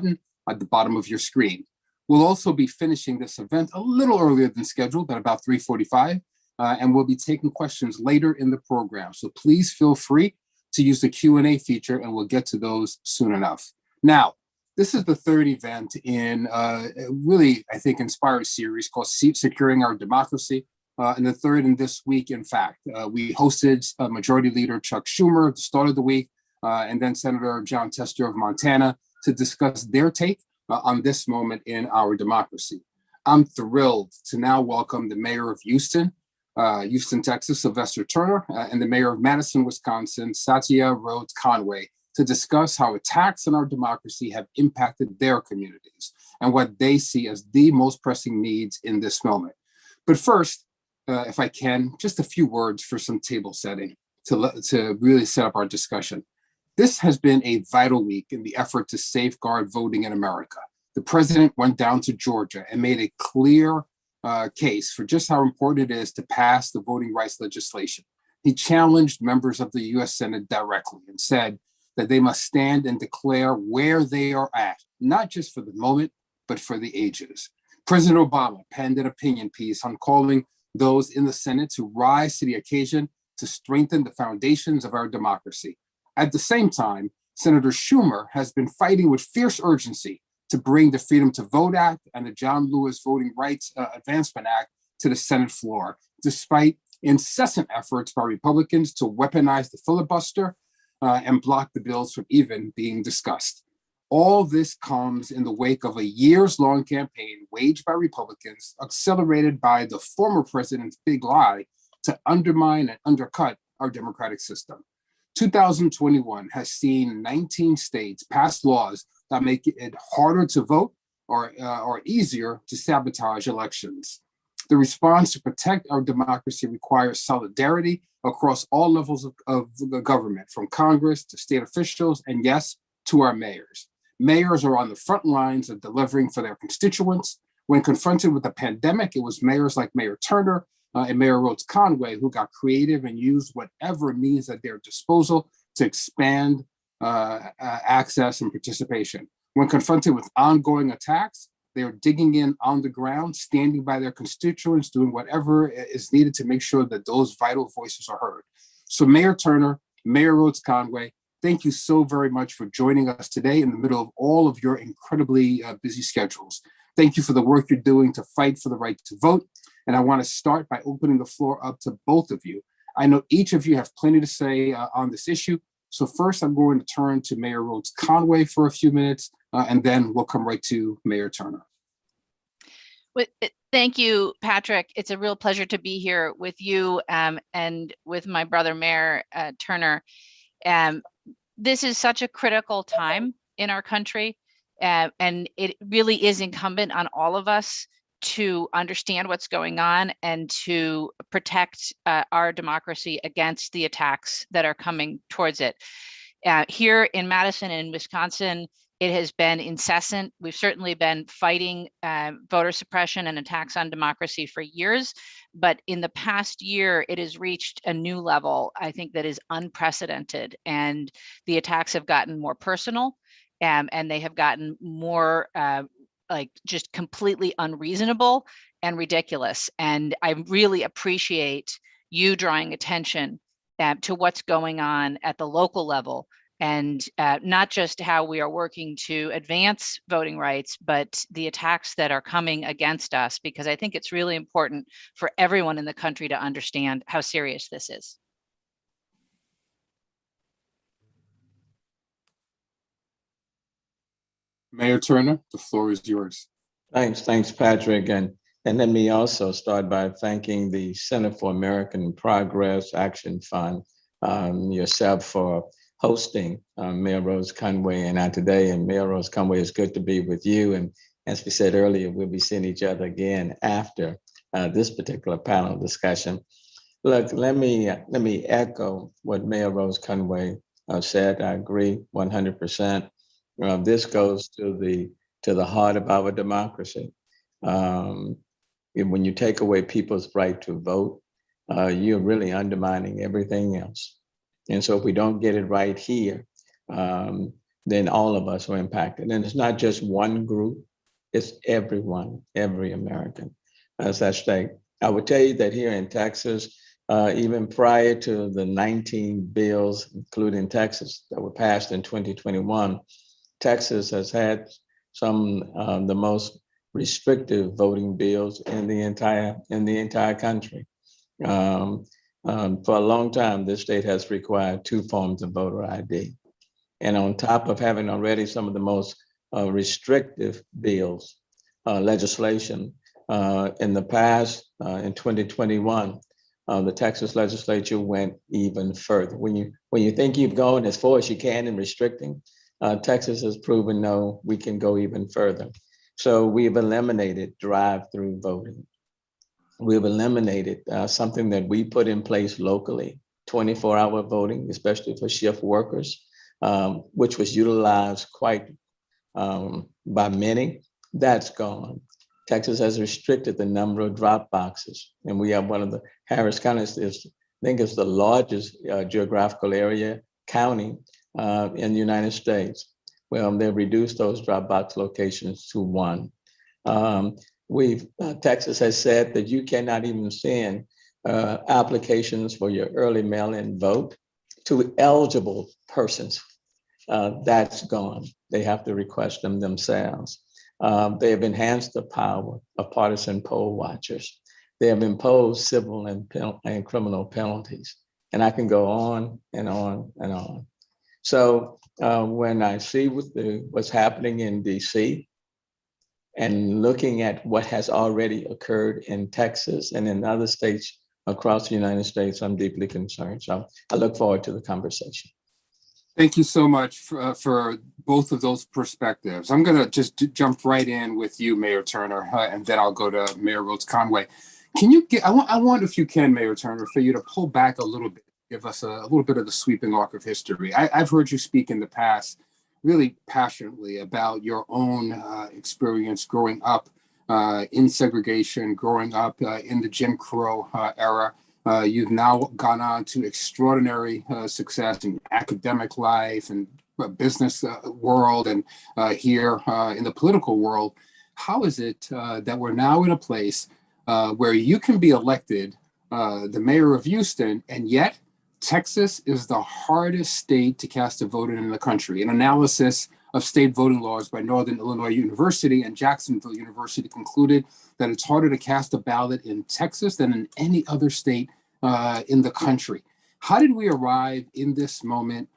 button at the bottom of your screen. We'll also be finishing this event a little earlier than scheduled at about 3:45, and we'll be taking questions later in the program. So please feel free to use the Q&A feature, and we'll get to those soon enough. Now, this is the third event in a really, I think, inspired series called Securing Our Democracy, and the third in this week, in fact. We hosted Majority Leader Chuck Schumer at the start of the week, and then Senator John Tester of Montana to discuss their take on this moment in our democracy. I'm thrilled to now welcome the mayor of Houston, Texas, Sylvester Turner, and the mayor of Madison, Wisconsin, Satya Rhodes-Conway, to discuss how attacks on our democracy have impacted their communities and what they see as the most pressing needs in this moment. But first, if I can, just a few words for some table setting to really set up our discussion. This has been a vital week in the effort to safeguard voting in America. The president went down to Georgia and made a clear case for just how important it is to pass the voting rights legislation. He challenged members of the U.S. Senate directly and said that they must stand and declare where they are at, not just for the moment, but for the ages. President Obama penned an opinion piece on calling those in the Senate to rise to the occasion to strengthen the foundations of our democracy. At the same time, Senator Schumer has been fighting with fierce urgency to bring the Freedom to Vote Act and the John Lewis Voting Rights Advancement Act to the Senate floor, despite incessant efforts by Republicans to weaponize the filibuster and block the bills from even being discussed. All this comes in the wake of a years-long campaign waged by Republicans, accelerated by the former president's big lie to undermine and undercut our democratic system. 2021 has seen 19 states pass laws that make it harder to vote or easier to sabotage elections. The response to protect our democracy requires solidarity across all levels of the government, from Congress to state officials, and yes, to our mayors. Mayors are on the front lines of delivering for their constituents. When confronted with the pandemic, it was mayors like Mayor Turner and Mayor Rhodes-Conway who got creative and used whatever means at their disposal to expand access and participation. When confronted with ongoing attacks, they are digging in on the ground, standing by their constituents, doing whatever is needed to make sure that those vital voices are heard. So Mayor Turner, Mayor Rhodes-Conway, thank you so very much for joining us today in the middle of all of your incredibly busy schedules. Thank you for the work you're doing to fight for the right to vote. And I want to start by opening the floor up to both of you. I know each of you have plenty to say on this issue. So first, I'm going to turn to Mayor Rhodes-Conway for a few minutes, and then we'll come right to Mayor Turner. Well, thank you, Patrick. It's a real pleasure to be here with you and with my brother, Mayor Turner. This is such a critical time in our country, and it really is incumbent on all of us to understand what's going on and to protect our democracy against the attacks that are coming towards it. Here in Madison and Wisconsin, it has been incessant. We've certainly been fighting voter suppression and attacks on democracy for years, but in the past year, it has reached a new level, I think, that is unprecedented. And the attacks have gotten more personal, and they have gotten more just completely unreasonable and ridiculous. And I really appreciate you drawing attention to what's going on at the local level, and not just how we are working to advance voting rights, but the attacks that are coming against us, because I think it's really important for everyone in the country to understand how serious this is. Mayor Turner, the floor is yours. Thanks, Patrick. And let me also start by thanking the Center for American Progress Action Fund, yourself for hosting Mayor Rhodes-Conway and I today. And Mayor Rhodes-Conway, it's good to be with you. And as we said earlier, we'll be seeing each other again after this particular panel discussion. Look, let me echo what Mayor Rhodes-Conway said. I agree 100%. This goes to the heart of our democracy. When you take away people's right to vote, you're really undermining everything else. And so if we don't get it right here, then all of us are impacted. And it's not just one group, it's everyone, every American as at stake. I would tell you that here in Texas, even prior to the 19 bills, including Texas, that were passed in 2021, Texas has had some of the most restrictive voting bills in the entire country. For a long time, this state has required 2 forms of voter ID. And on top of having already some of the most restrictive bills, legislation, in the past, in 2021, the Texas legislature went even further. When you think you've gone as far as you can in restricting, Texas has proven, no, we can go even further. So we've eliminated drive-through voting. We've eliminated something that we put in place locally, 24-hour voting, especially for shift workers, which was utilized quite by many. That's gone. Texas has restricted the number of drop boxes, and we have one of the Harris County is, I think, it's the largest geographical area county in the United States. Well, they've reduced those drop box locations to 1. Texas has said that you cannot even send applications for your early mail-in vote to eligible persons. That's gone. They have to request them themselves. They have enhanced the power of partisan poll watchers. They have imposed civil and criminal penalties. And I can go on and on and on. So when I see what's happening in DC and looking at what has already occurred in Texas and in other states across the United States, I'm deeply concerned. So I look forward to the conversation. Thank you so much for both of those perspectives. I'm going to just jump right in with you, Mayor Turner, and then I'll go to Mayor Rhodes-Conway. Can you I want, if you can, Mayor Turner, for you to pull back a little bit, give us a little bit of the sweeping arc of history. I've heard you speak in the past really passionately about your own experience growing up in segregation, growing up in the Jim Crow era. You've now gone on to extraordinary success in academic life and business world and here in the political world. How is it that we're now in a place where you can be elected the mayor of Houston, and yet Texas is the hardest state to cast a vote in the country? An analysis of state voting laws by Northern Illinois University and Jacksonville University concluded that it's harder to cast a ballot in Texas than in any other state in the country. How did we arrive in this moment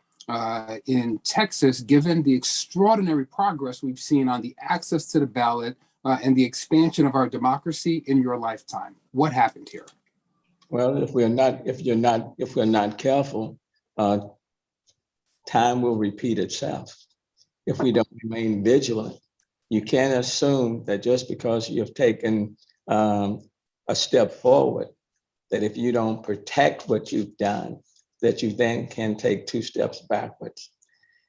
in Texas, given the extraordinary progress we've seen on the access to the ballot and the expansion of our democracy in your lifetime? What happened here? Well, if we're not careful, time will repeat itself. If we don't remain vigilant, you can't assume that just because you've taken a step forward, that if you don't protect what you've done, that you then can take 2 steps backwards.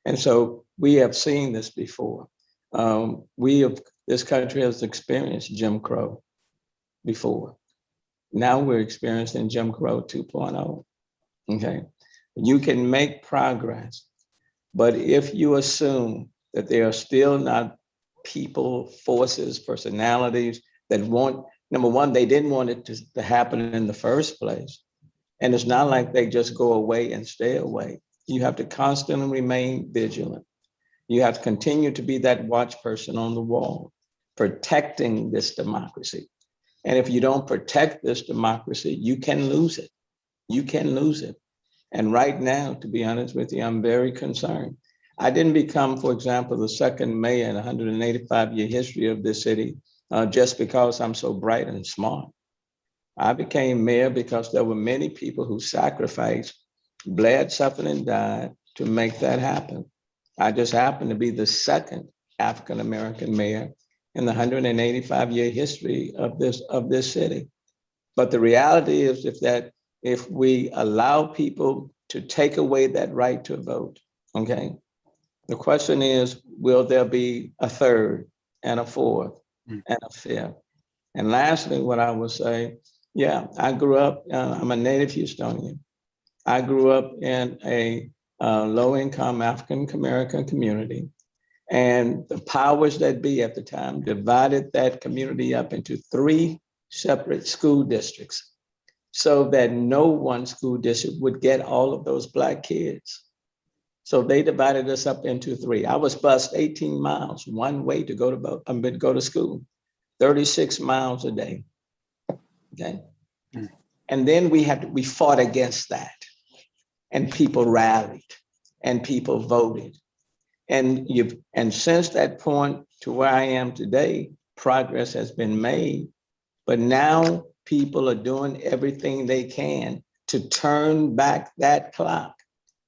And so we have seen this before. This country has experienced Jim Crow before. Now we're experiencing Jim Crow 2.0. Okay, you can make progress, but if you assume that there are still not people, forces, personalities that want, number one, they didn't want it to happen in the first place. And it's not like they just go away and stay away. You have to constantly remain vigilant. You have to continue to be that watch person on the wall, protecting this democracy. And if you don't protect this democracy, you can lose it. You can lose it. And right now, to be honest with you, I'm very concerned. I didn't become, for example, the second mayor in a 185-year history of this city just because I'm so bright and smart. I became mayor because there were many people who sacrificed, bled, suffered, and died to make that happen. I just happened to be the second African-American mayor in the 185-year history of this city. But the reality is if we allow people to take away that right to vote, okay, the question is, will there be a third and a fourth and a fifth? And lastly, what I would say, yeah, I grew up, I'm a native Houstonian. I grew up in a low-income African American community. And the powers that be at the time divided that community up into 3 separate school districts so that no one school district would get all of those Black kids. So they divided us up into 3. I was bused 18 miles one way to go to school, 36 miles a day. Okay. And then we fought against that, and people rallied and people voted. And since that point to where I am today, progress has been made. But now people are doing everything they can to turn back that clock.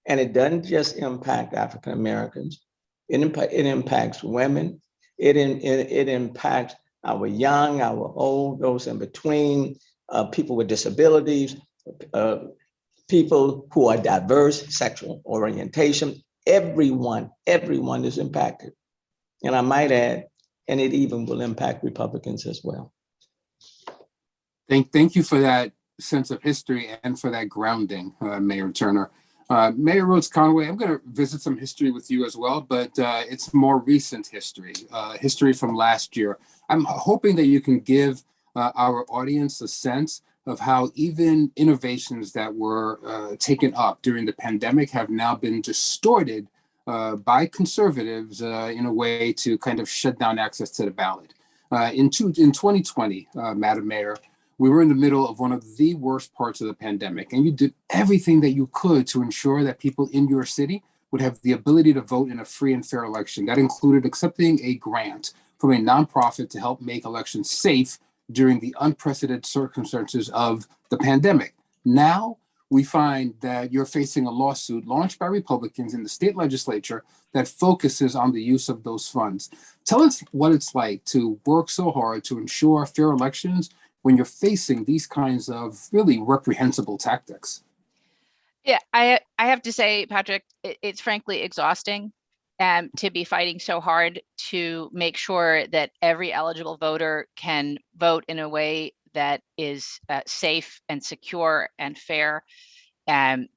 And it doesn't just impact African Americans. It impacts women. It impacts our young, our old, those in between, people with disabilities, people who are diverse, sexual orientation. Everyone is impacted. And I might add, and it even will impact Republicans as well. Thank you for that sense of history and for that grounding, Mayor Turner. Mayor Rhodes-Conway, I'm going to visit some history with you as well, but it's more recent history, history from last year. I'm hoping that you can give our audience a sense of how even innovations that were taken up during the pandemic have now been distorted by conservatives in a way to kind of shut down access to the ballot. In 2020, Madam Mayor, we were in the middle of one of the worst parts of the pandemic, and you did everything that you could to ensure that people in your city would have the ability to vote in a free and fair election. That included accepting a grant from a nonprofit to help make elections safe during the unprecedented circumstances of the pandemic. Now, we find that you're facing a lawsuit launched by Republicans in the state legislature that focuses on the use of those funds. Tell us what it's like to work so hard to ensure fair elections when you're facing these kinds of really reprehensible tactics. Yeah, I have to say, Patrick, it's frankly exhausting to be fighting so hard to make sure that every eligible voter can vote in a way that is safe and secure and fair and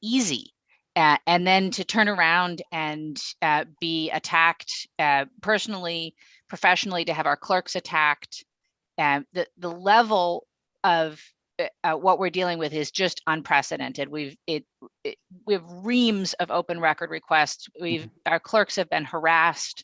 easy. And then to turn around and be attacked personally, professionally, to have our clerks attacked. The level of what we're dealing with is just unprecedented. We have reams of open record requests. Our clerks have been harassed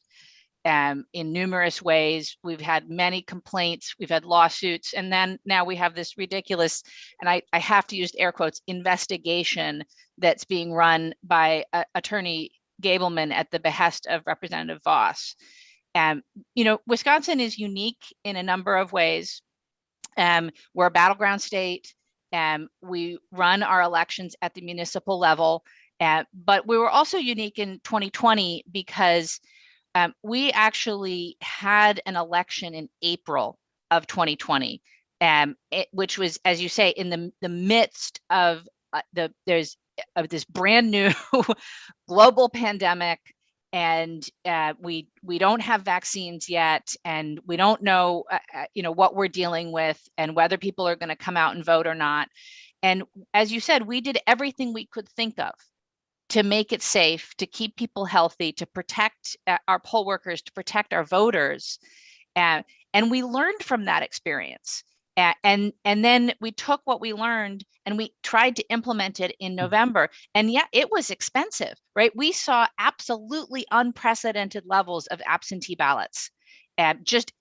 in numerous ways. We've had many complaints. We've had lawsuits, and then now we have this ridiculous, and I have to use air quotes, investigation that's being run by Attorney Gableman at the behest of Representative Voss. Wisconsin is unique in a number of ways. We're a battleground state. We run our elections at the municipal level, but we were also unique in 2020 because we actually had an election in April of 2020, which was, as you say, in the midst of this brand new global pandemic. And we don't have vaccines yet, and we don't know, what we're dealing with and whether people are going to come out and vote or not. And as you said, we did everything we could think of to make it safe, to keep people healthy, to protect our poll workers, to protect our voters. And we learned from that experience. And then we took what we learned and we tried to implement it in November. And yeah, it was expensive, right? We saw absolutely unprecedented levels of absentee ballots, just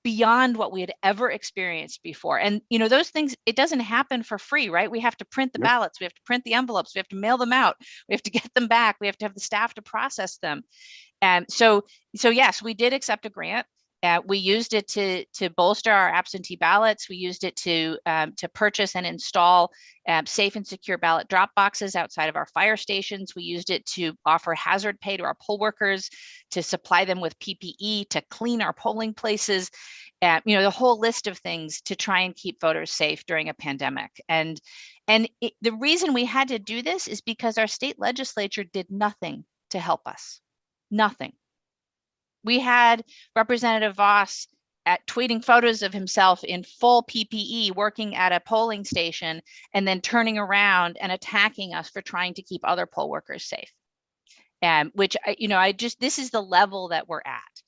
beyond what we had ever experienced before. And, those things, it doesn't happen for free, right? We have to print the ballots. We have to print the envelopes. We have to mail them out. We have to get them back. We have to have the staff to process them. And so yes, we did accept a grant. We used it to bolster our absentee ballots. We used it to purchase and install safe and secure ballot drop boxes outside of our fire stations. We used it to offer hazard pay to our poll workers, to supply them with PPE, to clean our polling places, the whole list of things to try and keep voters safe during a pandemic. And the reason we had to do this is because our state legislature did nothing to help us. Nothing. We had Representative Voss at tweeting photos of himself in full PPE working at a polling station and then turning around and attacking us for trying to keep other poll workers safe. Which this is the level that we're at.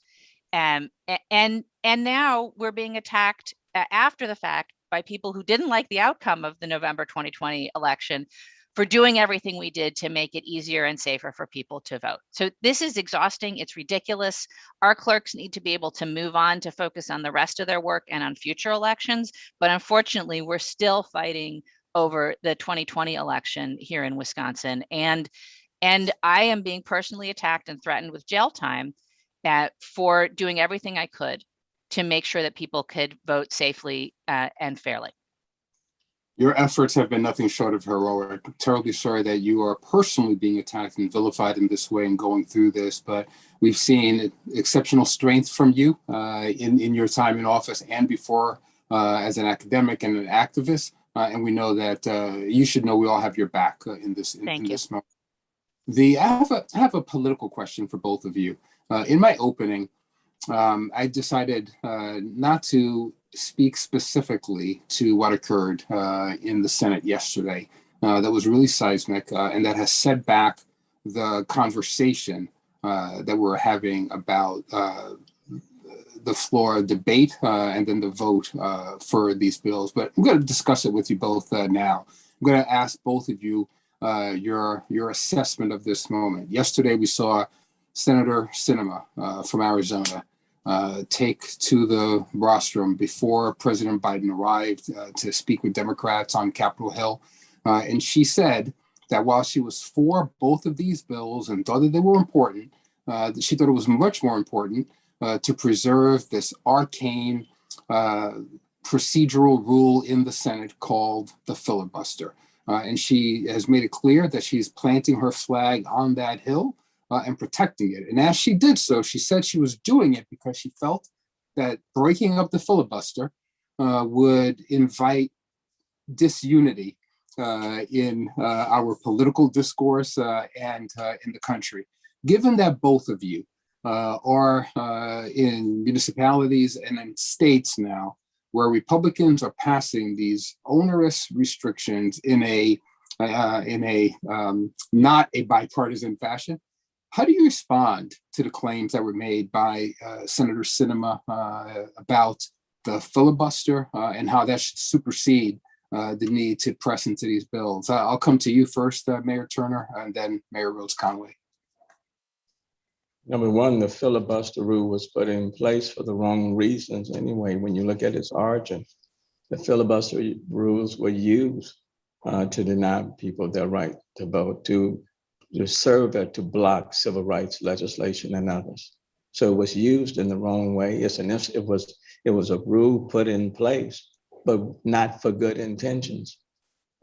And now we're being attacked after the fact by people who didn't like the outcome of the November 2020 election for doing everything we did to make it easier and safer for people to vote. So this is exhausting. It's ridiculous. Our clerks need to be able to move on to focus on the rest of their work and on future elections. But unfortunately, we're still fighting over the 2020 election here in Wisconsin. And I am being personally attacked and threatened with jail time for doing everything I could to make sure that people could vote safely and fairly. Your efforts have been nothing short of heroic. I'm terribly sorry that you are personally being attacked and vilified in this way and going through this, but we've seen exceptional strength from you in your time in office and before as an academic and an activist. And we know that you should know we all have your back in this moment. I have a political question for both of you. In my opening, I decided not to speak specifically to what occurred in the Senate yesterday. That was really seismic and that has set back the conversation that we're having about the floor debate and then the vote for these bills. But I'm going to discuss it with you both now. I'm going to ask both of you your assessment of this moment. Yesterday, we saw Senator Sinema from Arizona take to the rostrum before President Biden arrived to speak with Democrats on Capitol Hill. And she said that while she was for both of these bills and thought that they were important, she thought it was much more important to preserve this arcane procedural rule in the Senate called the filibuster. And she has made it clear that she's planting her flag on that hill and protecting it. And as she did so, she said she was doing it because she felt that breaking up the filibuster would invite disunity in our political discourse and in the country. Given that both of you are in municipalities and in states now where Republicans are passing these onerous restrictions in a not a bipartisan fashion, how do you respond to the claims that were made by Senator Sinema about the filibuster and how that should supersede the need to press into these bills? I'll come to you first, Mayor Turner, and then Mayor Rhodes-Conway. Number one, the filibuster rule was put in place for the wrong reasons anyway. When you look at its origin, the filibuster rules were used to deny people their right to vote, to serve to block civil rights legislation and others. So it was used in the wrong way. It was a rule put in place, but not for good intentions.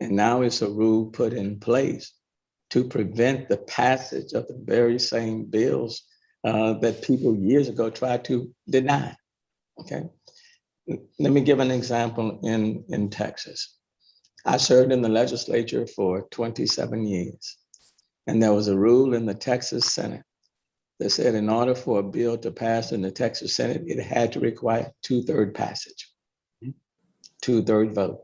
And now it's a rule put in place to prevent the passage of the very same bills that people years ago tried to deny. Okay, let me give an example in Texas. I served in the legislature for 27 years. And there was a rule in the Texas Senate that said in order for a bill to pass in the Texas Senate, it had to require 2/3 passage, 2/3 vote.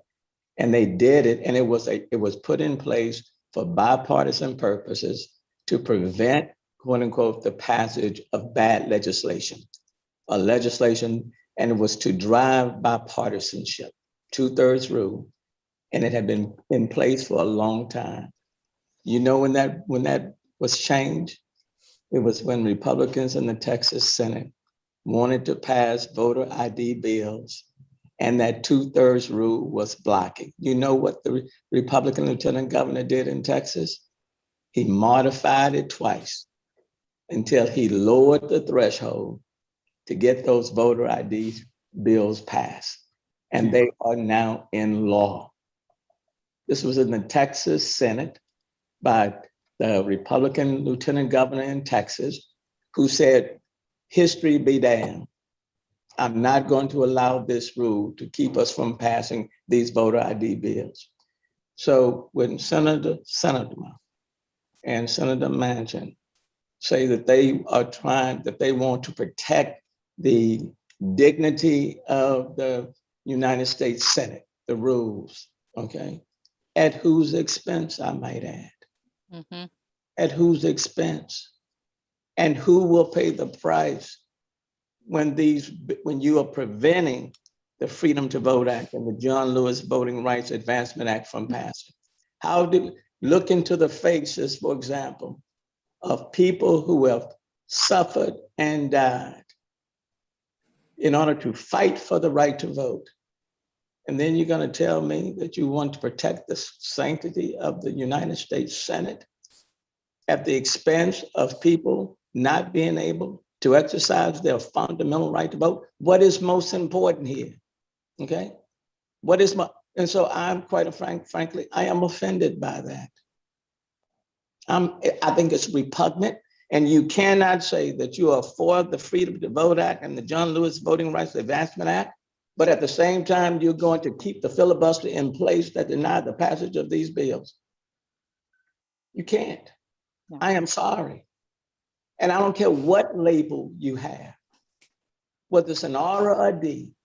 And they did it, and it was put in place for bipartisan purposes to prevent, quote unquote, the passage of bad legislation, and it was to drive bipartisanship, 2/3 rule. And it had been in place for a long time. You know when that was changed? It was when Republicans in the Texas Senate wanted to pass voter ID bills, and that 2/3 rule was blocking. You know what the Republican lieutenant governor did in Texas? He modified it twice until he lowered the threshold to get those voter ID bills passed. And they are now in law. This was in the Texas Senate by the Republican lieutenant governor in Texas, who said, history be damned. I'm not going to allow this rule to keep us from passing these voter ID bills. So when Senator and Senator Manchin say that they want to protect the dignity of the United States Senate, the rules, okay? At whose expense, I might add? Mhm. At whose expense? And who will pay the price when you are preventing the Freedom to Vote Act and the John Lewis Voting Rights Advancement Act from passing? Look into the faces, for example, of people who have suffered and died in order to fight for the right to vote. And then you're going to tell me that you want to protect the sanctity of the United States Senate at the expense of people not being able to exercise their fundamental right to vote? What is most important here? Okay? And so I'm frankly, I am offended by that. I think it's repugnant, and you cannot say that you are for the Freedom to Vote Act and the John Lewis Voting Rights Advancement Act, but at the same time, you're going to keep the filibuster in place that deny the passage of these bills. You can't. No. I am sorry. And I don't care what label you have, whether it's an R or a D,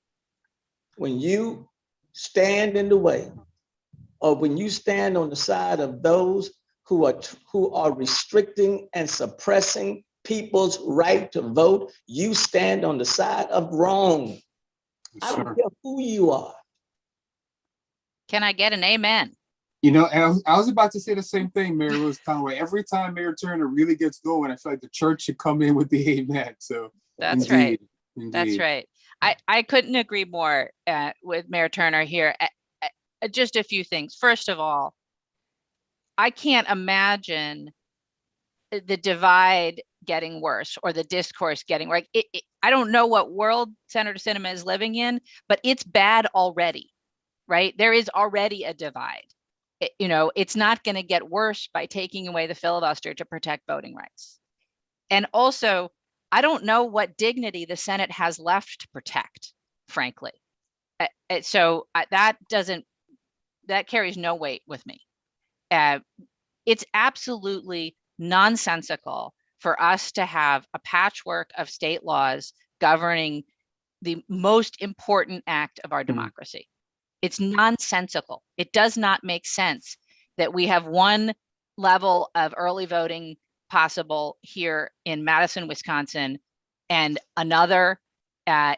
when you stand in the way, or when you stand on the side of those who are restricting and suppressing people's right to vote, you stand on the side of wrong. I don't care who you are. Can I get an amen? You know, I was about to say the same thing, Mayor Rhodes-Conway. Every time Mayor Turner really gets going, I feel like the church should come in with the amen. So That's indeed, right. indeed. That's right. I couldn't agree more with Mayor Turner here. Just a few things. First of all, I can't imagine the divide getting worse or the discourse getting worse. I don't know what world Senator Sinema is living in, but it's bad already, right? There is already a divide. It's not going to get worse by taking away the filibuster to protect voting rights. And also, I don't know what dignity the Senate has left to protect, frankly. So that carries no weight with me. It's absolutely nonsensical for us to have a patchwork of state laws governing the most important act of our democracy. It's nonsensical. It does not make sense that we have one level of early voting possible here in Madison, Wisconsin, and another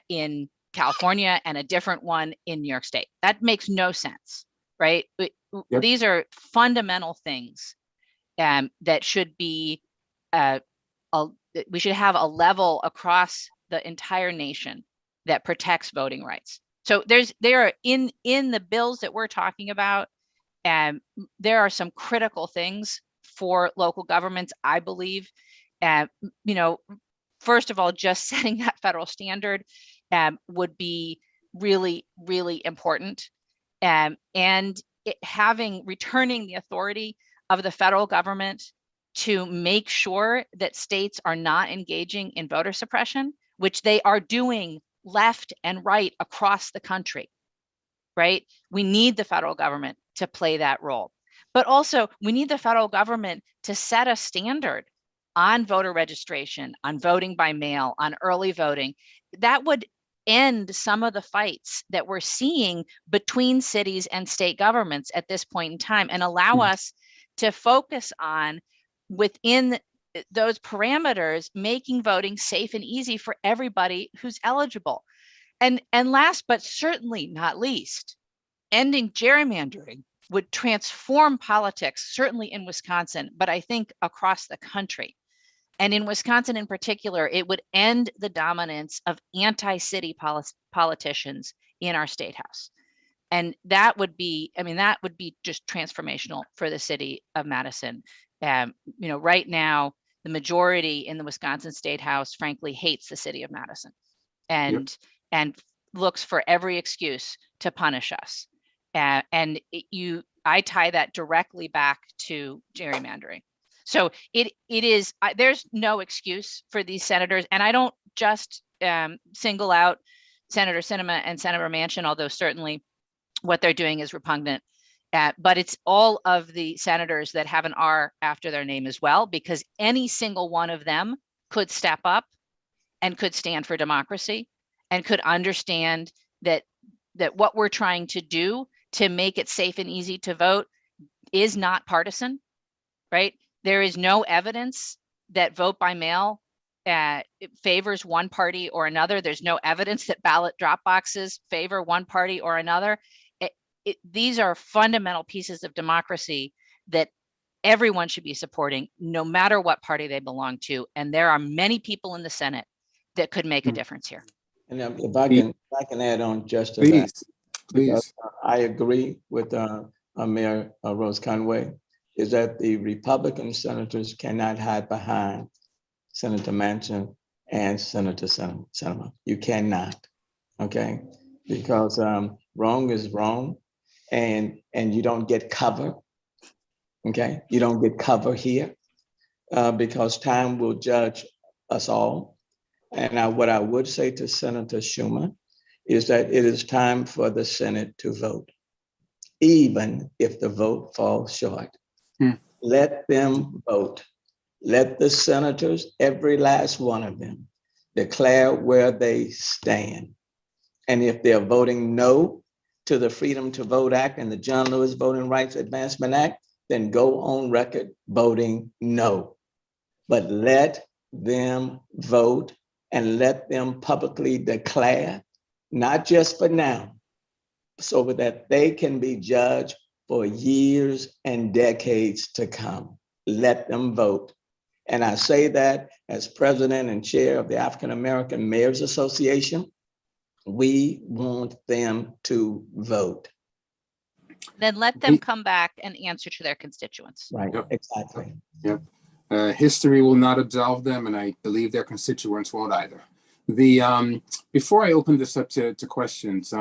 in California, and a different one in New York State. That makes no sense, right? Yep. These are fundamental things that should be, we should have a level across the entire nation that protects voting rights. So there are in the bills that we're talking about, there are some critical things for local governments, I believe. First of all, just setting that federal standard would be really, really important. And returning the authority of the federal government to make sure that states are not engaging in voter suppression, which they are doing left and right across the country, right? We need the federal government to play that role. But also, we need the federal government to set a standard on voter registration, on voting by mail, on early voting. That would end some of the fights that we're seeing between cities and state governments at this point in time, and allow us to focus on, within those parameters, making voting safe and easy for everybody who's eligible. And last, but certainly not least, ending gerrymandering would transform politics, certainly in Wisconsin, but I think across the country. And in Wisconsin in particular, it would end the dominance of anti-city politicians in our state house. And that would be just transformational for the city of Madison. Right now, the majority in the Wisconsin State House, frankly, hates the city of Madison and looks for every excuse to punish us. I tie that directly back to gerrymandering. So it is, there's no excuse for these senators. And I don't just single out Senator Sinema and Senator Manchin, although certainly what they're doing is repugnant. But it's all of the senators that have an R after their name as well, because any single one of them could step up and could stand for democracy and could understand that what we're trying to do to make it safe and easy to vote is not partisan, right? There is no evidence that vote by mail it favors one party or another. There's no evidence that ballot drop boxes favor one party or another. These are fundamental pieces of democracy that everyone should be supporting, no matter what party they belong to. And there are many people in the Senate that could make a difference here. And if I can add on just to Please, that, please. because I agree with Mayor Rose-Conway, is that the Republican senators cannot hide behind Senator Manchin and Senator Sinema. You cannot, okay? Because wrong is wrong, and you don't get cover, okay? You don't get cover here because time will judge us all. And what I would say to Senator Schumer is that it is time for the Senate to vote, even if the vote falls short. Let them vote. Let the senators, every last one of them, declare where they stand. And if they're voting no to the Freedom to Vote Act and the John Lewis Voting Rights Advancement Act, then go on record voting no. But let them vote and let them publicly declare, not just for now, so that they can be judged for years and decades to come. Let them vote. And I say that as president and chair of the African American Mayors Association, we want them to vote. Then let them come back and answer to their constituents. Right, Yep. exactly. Yep. History will not absolve them, and I believe their constituents won't either. Before I open this up to questions,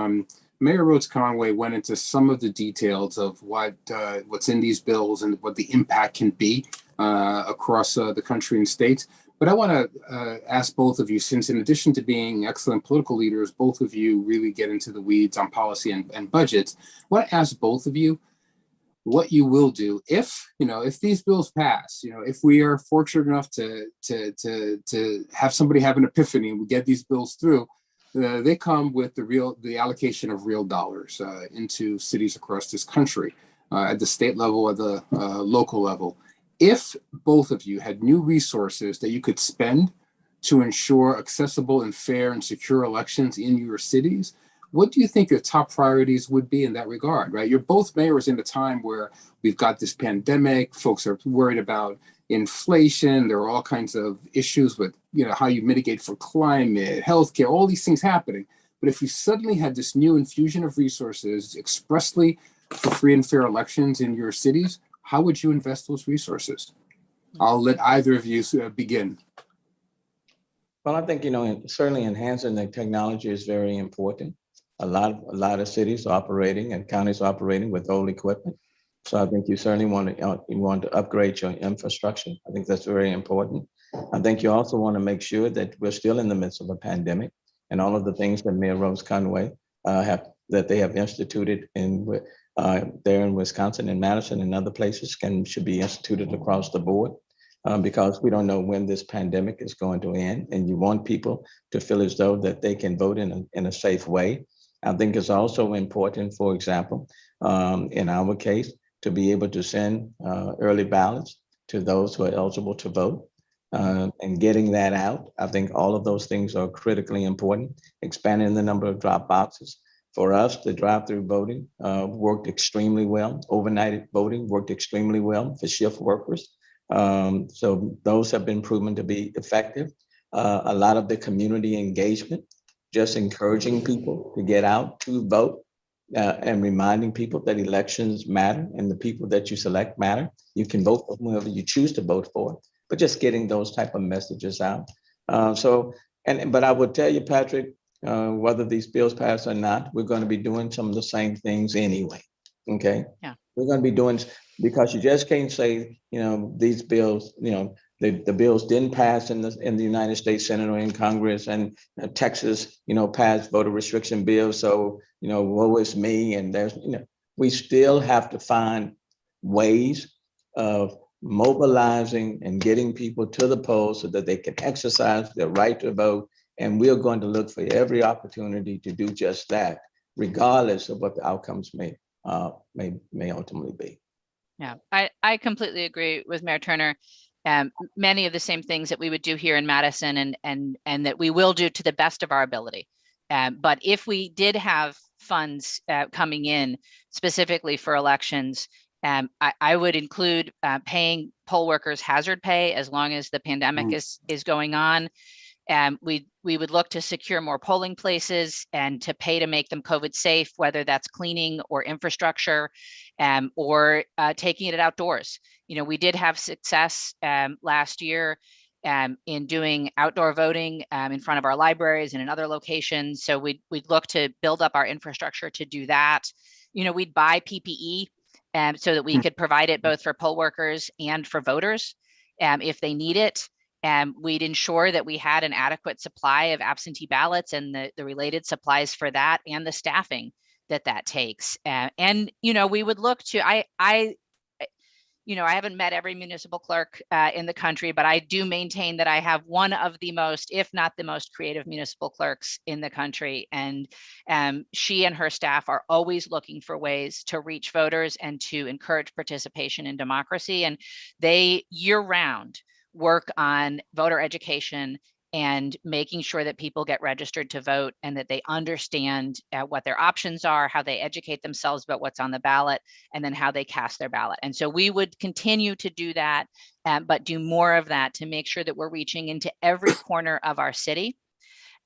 Mayor Rhodes-Conway went into some of the details of what's in these bills and what the impact can be across the country and states. But I want to ask both of you, since in addition to being excellent political leaders, both of you really get into the weeds on policy and budgets. I want to ask both of you what you will do if these bills pass. If we are fortunate enough to have somebody have an epiphany and we get these bills through. They come with the allocation of real dollars into cities across this country at the state level, at the local level. If both of you had new resources that you could spend to ensure accessible and fair and secure elections in your cities, what do you think your top priorities would be in that regard, right? You're both mayors in a time where we've got this pandemic, folks are worried about inflation, there are all kinds of issues with how you mitigate for climate, healthcare, all these things happening. But if you suddenly had this new infusion of resources expressly for free and fair elections in your cities, how would you invest those resources? I'll let either of you begin. Well, I think certainly enhancing the technology is very important. A lot of cities operating and counties operating with old equipment. So I think you certainly want to upgrade your infrastructure. I think that's very important. I think you also want to make sure that we're still in the midst of a pandemic, and all of the things that Mayor Rose-Conway they have instituted there in Wisconsin and Madison and other places should be instituted across the board, because we don't know when this pandemic is going to end, and you want people to feel as though that they can vote in a safe way. I think it's also important, for example, in our case, to be able to send early ballots to those who are eligible to vote, and getting that out. I think all of those things are critically important. Expanding the number of drop boxes. For us, the drive-through voting worked extremely well. Overnight voting worked extremely well for shift workers. So those have been proven to be effective. A lot of the community engagement, just encouraging people to get out to vote, and reminding people that elections matter and the people that you select matter. You can vote for whoever you choose to vote for, but just getting those type of messages out. But I would tell you, Patrick, whether these bills pass or not, we're going to be doing some of the same things anyway. Okay. Yeah. We're going to be doing, because you just can't say, these bills, the bills didn't pass in the United States Senate or in Congress, and Texas, passed voter restriction bills. So, woe is me. And we still have to find ways of mobilizing and getting people to the polls so that they can exercise their right to vote And we're going to look for every opportunity to do just that, regardless of what the outcomes may ultimately be. Yeah, I completely agree with Mayor Turner. Many of the same things that we would do here in Madison and that we will do to the best of our ability. But if we did have funds coming in specifically for elections, I would include paying poll workers hazard pay as long as the pandemic is going on. We would look to secure more polling places and to pay to make them COVID safe, whether that's cleaning or infrastructure, or taking it outdoors. You know, we did have success last year in doing outdoor voting in front of our libraries and in other locations. So we'd look to build up our infrastructure to do that. You know, we'd buy PPE so that we could provide it both for poll workers and for voters if they need it. We'd ensure that we had an adequate supply of absentee ballots and the related supplies for that and the staffing that takes. And, you know, we would look to, you know, I haven't met every municipal clerk in the country, but I do maintain that I have one of the most, if not the most creative municipal clerks in the country. And she and her staff are always looking for ways to reach voters and to encourage participation in democracy. And they year round work on voter education and making sure that people get registered to vote and that they understand what their options are, how they educate themselves about what's on the ballot, and then how they cast their ballot. And so we would continue to do that, but do more of that to make sure that we're reaching into every corner of our city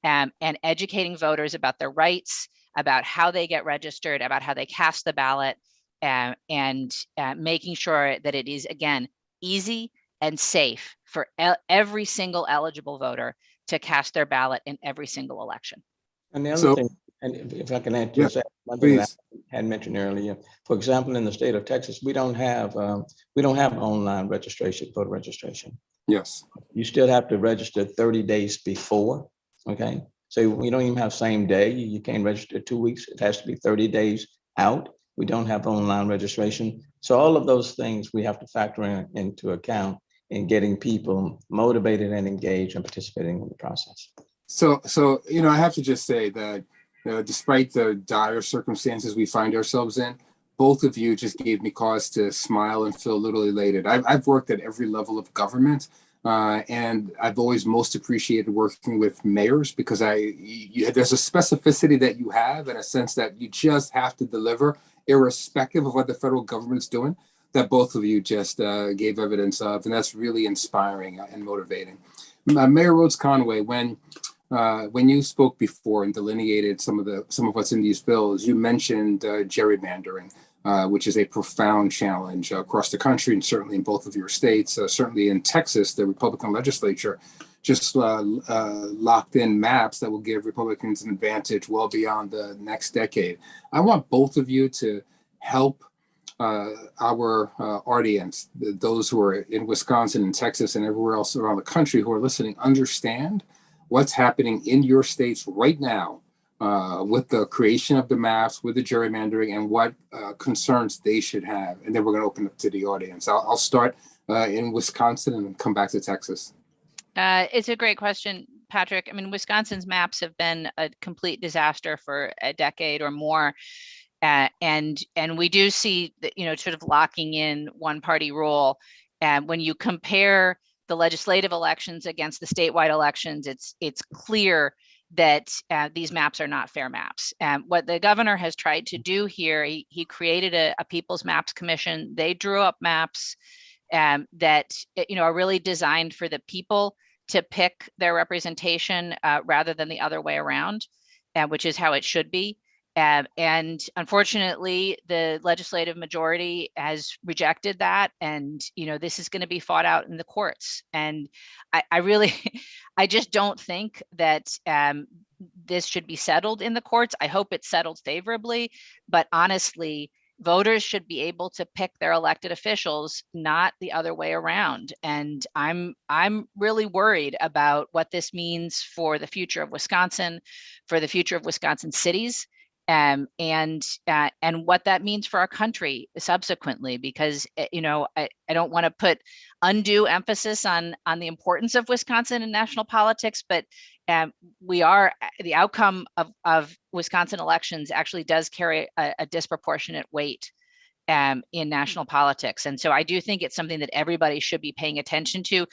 and educating voters about their rights, about how they get registered, about how they cast the ballot, and making sure that it is, again, easy and safe for every single eligible voter to cast their ballot in every single election. And the other thing, and if I can add to that, one thing that I had mentioned earlier, for example, in the state of Texas, we don't have online registration, voter registration. Yes. You still have to register 30 days before. Okay. So we don't even have same day. You can't register 2 weeks. It has to be 30 days out. We don't have online registration. So all of those things we have to factor into account in getting people motivated and engaged and participating in the process. So you know, I have to just say that despite the dire circumstances we find ourselves in, both of you just gave me cause to smile and feel a little elated. I've worked at every level of government, and I've always most appreciated working with mayors because there's a specificity that you have and a sense that you just have to deliver irrespective of what the federal government's doing, that both of you just gave evidence of, and that's really inspiring and motivating. Mayor Rhodes-Conway, when you spoke before and delineated some of what's in these bills, you mentioned gerrymandering, which is a profound challenge across the country and certainly in both of your states. Certainly in Texas, the Republican legislature just locked in maps that will give Republicans an advantage well beyond the next decade. I want both of you to help our audience, those who are in Wisconsin and Texas and everywhere else around the country who are listening, understand what's happening in your states right now with the creation of the maps, with the gerrymandering, and what concerns they should have. And then we're going to open up to the audience. I'll start in Wisconsin and then come back to Texas. It's a great question, Patrick. I mean, Wisconsin's maps have been a complete disaster for a decade or more. And we do see that, you know, sort of locking in one party rule. And when you compare the legislative elections against the statewide elections, it's clear that these maps are not fair maps. What the governor has tried to do here, he created a People's Maps Commission. They drew up maps that, you know, are really designed for the people to pick their representation rather than the other way around, which is how it should be. And unfortunately, the legislative majority has rejected that. And, you know, this is going to be fought out in the courts. And I really, I just don't think that this should be settled in the courts. I hope it's settled favorably. But honestly, voters should be able to pick their elected officials, not the other way around. And I'm really worried about what this means for the future of Wisconsin, for the future of Wisconsin cities. And what that means for our country subsequently, because, you know, I don't want to put undue emphasis on the importance of Wisconsin in national politics, but the outcome of Wisconsin elections actually does carry a disproportionate weight in national politics. And so I do think it's something that everybody should be paying attention to,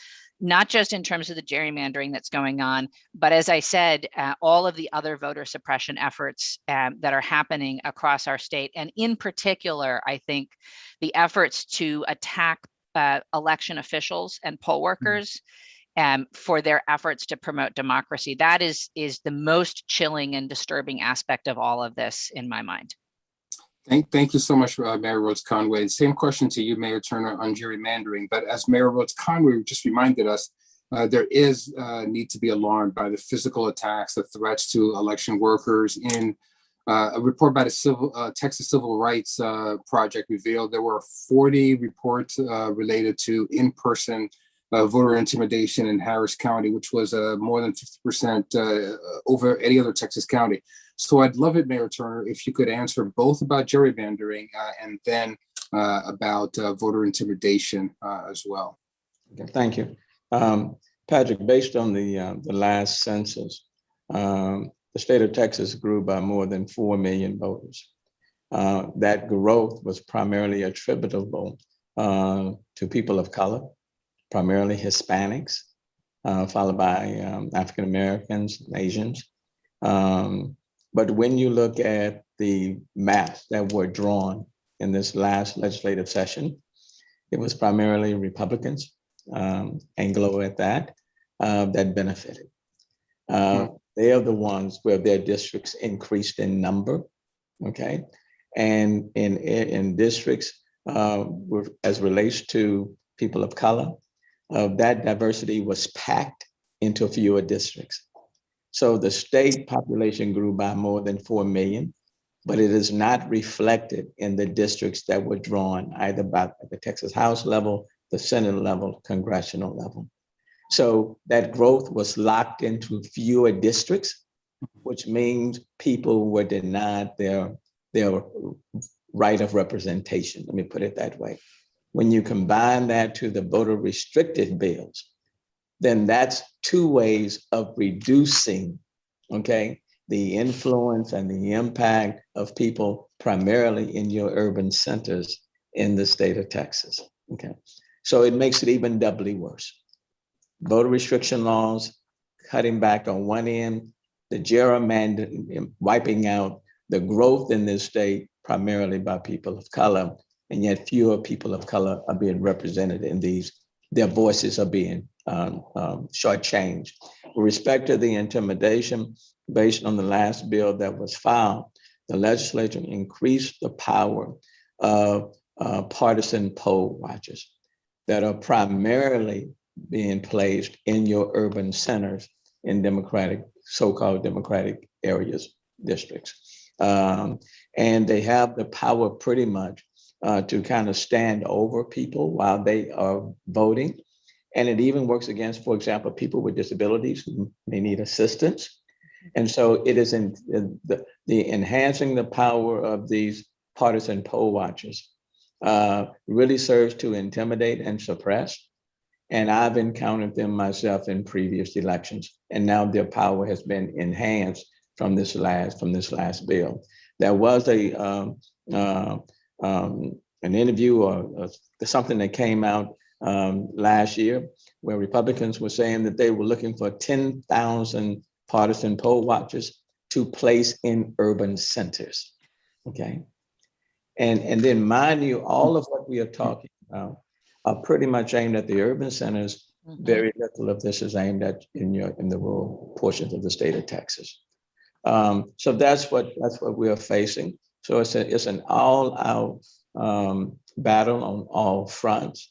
not just in terms of the gerrymandering that's going on, but as I said, all of the other voter suppression efforts that are happening across our state. And in particular, I think the efforts to attack election officials and poll workers for their efforts to promote democracy. That is the most chilling and disturbing aspect of all of this in my mind. Thank you so much, Mayor Rhodes-Conway. Same question to you, Mayor Turner, on gerrymandering. But as Mayor Rhodes-Conway just reminded us, there is need to be alarmed by the physical attacks, the threats to election workers. In a report by the Texas Civil Rights Project revealed there were 40 reports related to in-person voter intimidation in Harris County, which was more than 50% over any other Texas county. So I'd love it, Mayor Turner, if you could answer both about gerrymandering and then about voter intimidation as well. Okay, thank you. Patrick, based on the last census, the state of Texas grew by more than 4 million voters. That growth was primarily attributable to people of color, primarily Hispanics, followed by African Americans, Asians. But when you look at the maps that were drawn in this last legislative session, it was primarily Republicans, Anglo at that, that benefited. They are the ones where their districts increased in number, okay? And in districts, as relates to people of color, that diversity was packed into fewer districts. So the state population grew by more than 4 million, but it is not reflected in the districts that were drawn either by the Texas House level, the Senate level, congressional level. So that growth was locked into fewer districts, which means people were denied their right of representation. Let me put it that way. When you combine that to the voter restricted bills, then that's two ways of reducing, okay, the influence and the impact of people primarily in your urban centers in the state of Texas, okay? So it makes it even doubly worse. Voter restriction laws, cutting back on one end, the gerrymandering, wiping out the growth in this state primarily by people of color, and yet fewer people of color are being represented in these. Their voices are being shortchanged. With respect to the intimidation, based on the last bill that was filed, the legislature increased the power of partisan poll watchers that are primarily being placed in your urban centers in democratic, so-called democratic areas, districts. And they have the power pretty much to kind of stand over people while they are voting. And it even works against, for example, people with disabilities who may need assistance. And so it is in the enhancing the power of these partisan poll watchers really serves to intimidate and suppress. And I've encountered them myself in previous elections. And now their power has been enhanced from this last bill. There was an interview or something that came out last year where Republicans were saying that they were looking for 10,000 partisan poll watchers to place in urban centers, okay? And then mind you, all of what we are talking about are pretty much aimed at the urban centers. Very little of this is aimed at in the rural portions of the state of Texas. So that's what we are facing. So it's an all-out battle on all fronts.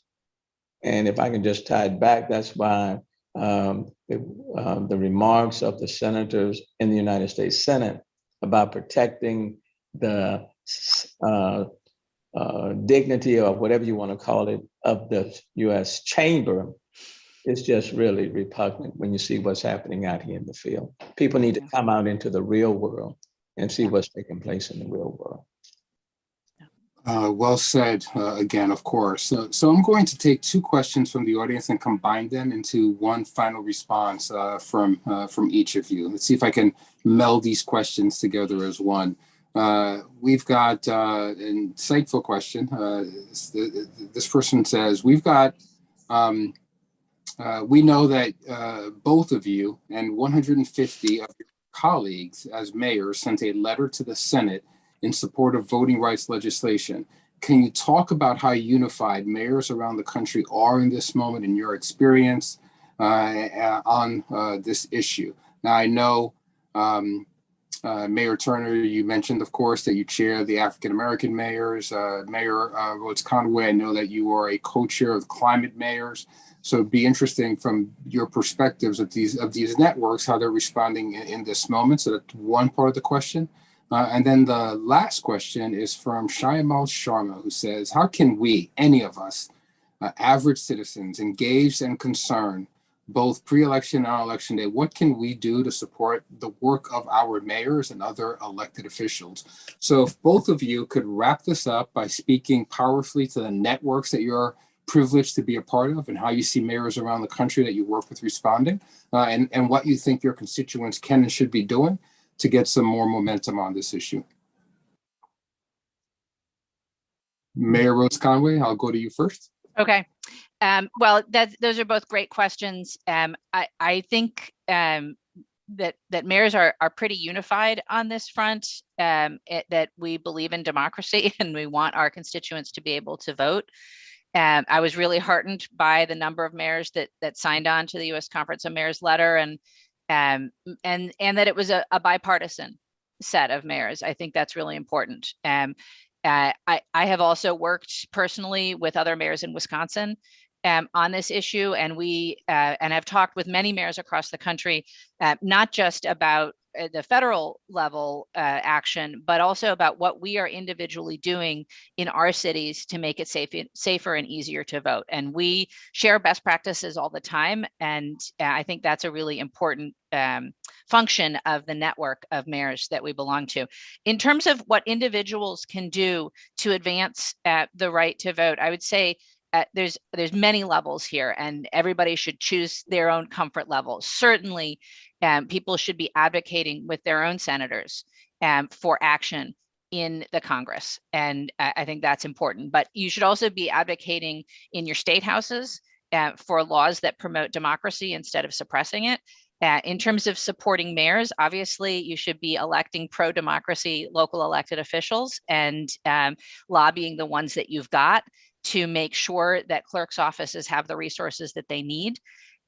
And if I can just tie it back, that's why the remarks of the senators in the United States Senate about protecting the dignity or whatever you want to call it of the U.S. chamber is just really repugnant when you see what's happening out here in the field. People need to come out into the real world and see what's taking place in the real world. Well said, again, of course. So I'm going to take two questions from the audience and combine them into one final response from each of you. Let's see if I can meld these questions together as one. We've got an insightful question. This person says, we know that both of you and 150 of your colleagues as mayors sent a letter to the Senate in support of voting rights legislation. Can you talk about how unified mayors around the country are in this moment in your experience on this issue? Now, I know Mayor Turner, you mentioned, of course, that you chair the African American mayors. Mayor Rhodes-Conway, I know that you are a co-chair of the climate mayors. So it'd be interesting from your perspectives of these networks, how they're responding in this moment. So that's one part of the question. And then the last question is from Shyamal Sharma, who says, how can we, any of us, average citizens, engaged and concerned, both pre-election and on election day, what can we do to support the work of our mayors and other elected officials? So if both of you could wrap this up by speaking powerfully to the networks that you're privileged to be a part of and how you see mayors around the country that you work with responding, and what you think your constituents can and should be doing to get some more momentum on this issue. Mayor Rhodes-Conway, I'll go to you first. Okay. Well, those are both great questions. I think that mayors are pretty unified on this front, that we believe in democracy and we want our constituents to be able to vote. I was really heartened by the number of mayors that signed on to the U.S. Conference of Mayors letter, and that it was a bipartisan set of mayors. I think that's really important. I have also worked personally with other mayors in Wisconsin on this issue, and I've talked with many mayors across the country, not just about the federal level action, but also about what we are individually doing in our cities to make it safer and easier to vote. And we share best practices all the time. And I think that's a really important function of the network of mayors that we belong to. In terms of what individuals can do to advance the right to vote, I would say there's many levels here, and everybody should choose their own comfort level. Certainly, people should be advocating with their own senators for action in the Congress, and I think that's important. But you should also be advocating in your state houses for laws that promote democracy instead of suppressing it. In terms of supporting mayors, obviously, you should be electing pro-democracy local elected officials and lobbying the ones that you've got to make sure that clerks' offices have the resources that they need,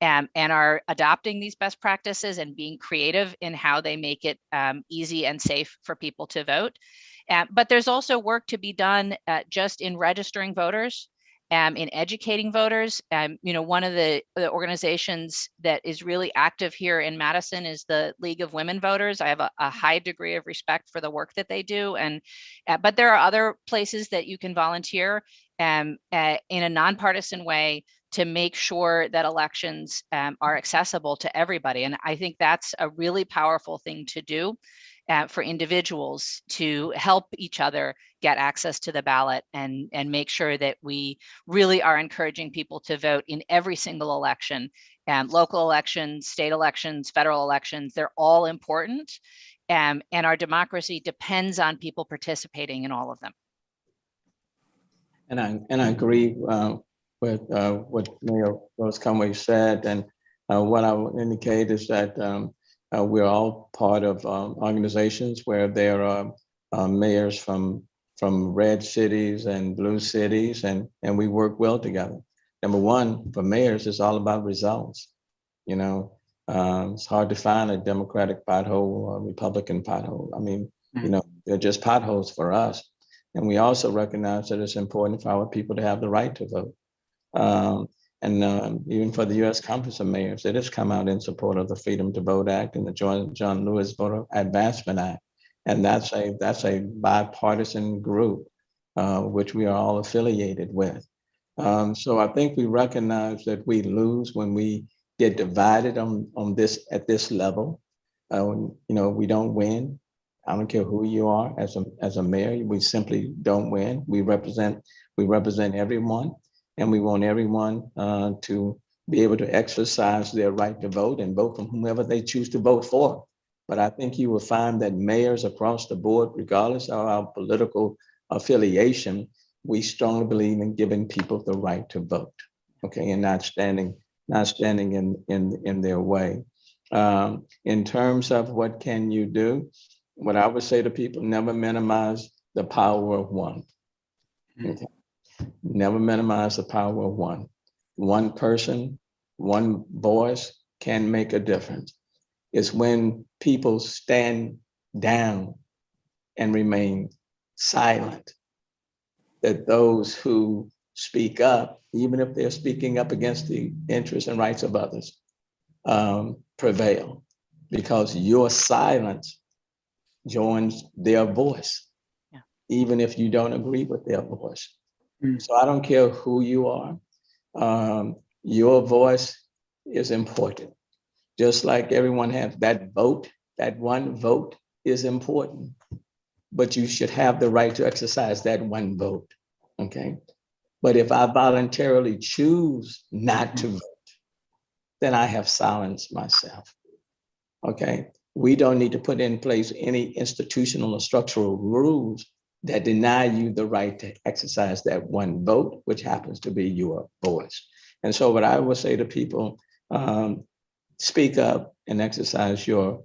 and are adopting these best practices and being creative in how they make it easy and safe for people to vote. But there's also work to be done just in registering voters, in educating voters. One of the organizations that is really active here in Madison is the League of Women Voters. I have a high degree of respect for the work that they do, but there are other places that you can volunteer in a nonpartisan way to make sure that elections are accessible to everybody. And I think that's a really powerful thing to do for individuals to help each other get access to the ballot and make sure that we really are encouraging people to vote in every single election. Local elections, state elections, federal elections, they're all important. And our democracy depends on people participating in all of them. And I agree with what Mayor Rhodes-Conway said. And what I will indicate is that we're all part of organizations where there are mayors from red cities and blue cities, and we work well together. Number one, for mayors, it's all about results. It's hard to find a Democratic pothole or a Republican pothole. I mean, they're just potholes for us. And we also recognize that it's important for our people to have the right to vote. Even for the U.S. Conference of Mayors, it has come out in support of the Freedom to Vote Act and the John Lewis Voter Advancement Act. And that's a bipartisan group, which we are all affiliated with. So I think we recognize that we lose when we get divided on this at this level. We don't win. I don't care who you are as a mayor, we simply don't win. We represent everyone, and we want everyone to be able to exercise their right to vote and vote for whomever they choose to vote for. But I think you will find that mayors across the board, regardless of our political affiliation, we strongly believe in giving people the right to vote, okay, and not standing in their way. In terms of what can you do, what I would say to people, never minimize the power of one. Okay? Never minimize the power of one. One person, one voice can make a difference. It's when people stand down and remain silent that those who speak up, even if they're speaking up against the interests and rights of others, prevail, because your silence joins their voice, even if you don't agree with their voice. So I don't care who you are, your voice is important. Just like everyone has that vote, that one vote is important, but you should have the right to exercise that one vote, okay? But if I voluntarily choose not to vote, then I have silenced myself, okay? We don't need to put in place any institutional or structural rules that deny you the right to exercise that one vote, which happens to be your voice. And so what I would say to people, speak up and exercise your,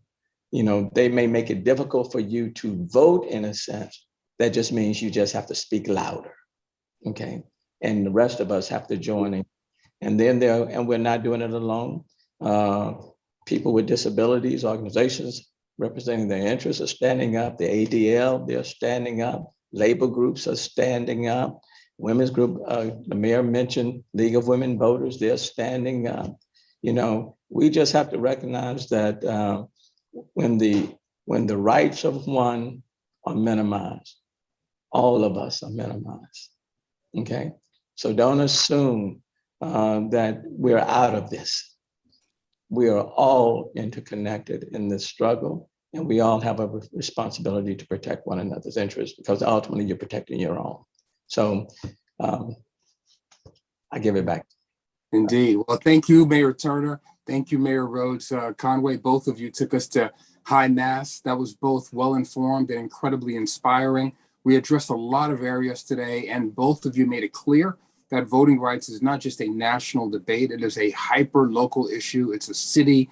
they may make it difficult for you to vote in a sense. That just means you just have to speak louder, okay? And the rest of us have to join in. And then and we're not doing it alone. People with disabilities, organizations representing their interests are standing up. The ADL, they're standing up. Labor groups are standing up. Women's group, the mayor mentioned League of Women Voters, they're standing up. We just have to recognize that when the rights of one are minimized, all of us are minimized, okay? So don't assume that we're out of this. We are all interconnected in this struggle, and we all have a responsibility to protect one another's interests, because ultimately you're protecting your own. So I give it back. Indeed. Well, thank you, Mayor Turner. Thank you, Mayor Rhodes-Conway. Both of you took us to high mass. That was both well-informed and incredibly inspiring. We addressed a lot of areas today, and both of you made it clear that voting rights is not just a national debate. It is a hyper-local issue. It's a city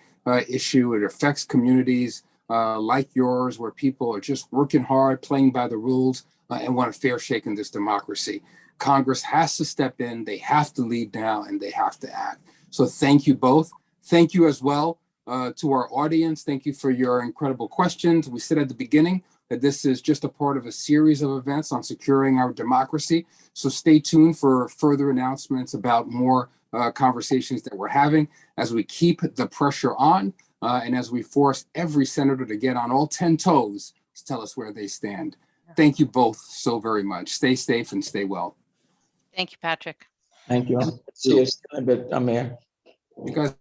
issue. It affects communities like yours, where people are just working hard, playing by the rules, and want a fair shake in this democracy. Congress has to step in, they have to lead now, and they have to act. So thank you both. Thank you as well to our audience. Thank you for your incredible questions. We said at the beginning that this is just a part of a series of events on securing our democracy. So stay tuned for further announcements about more conversations that we're having as we keep the pressure on and as we force every senator to get on all 10 toes to tell us where they stand. Thank you both so very much. Stay safe and stay well. Thank you, Patrick. Thank you. See you in a bit, Mayor. You guys